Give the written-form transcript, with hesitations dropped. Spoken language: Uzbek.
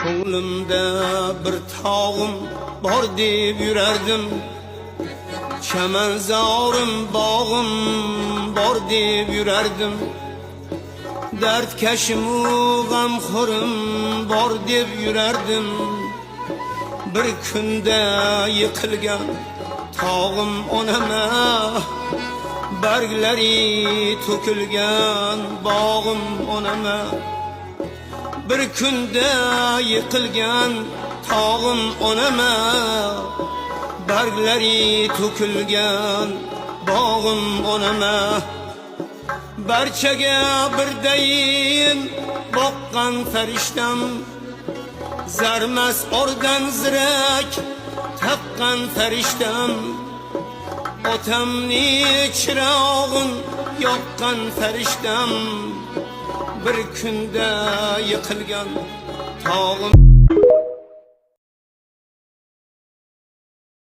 Ko'nglimda bir tog'im bor deb yurardim, chamanzorim bog'im bor deb yurardim. Dardkashimu g'amxo'rim bor deb yurardim. Bir kunda yiqilgan tog'im onama, barglari to'kilgan bog'im onama. Bir kunda yiqilgan tog'im onama, barglari to'kilgan bog'im onama. Barchaga birdayin boqqan farishtam, zarmas ordan zirak taqqan farishtam. Otamni chirog'in yoqqan farishtam, bir kunda yiqilgan tog'im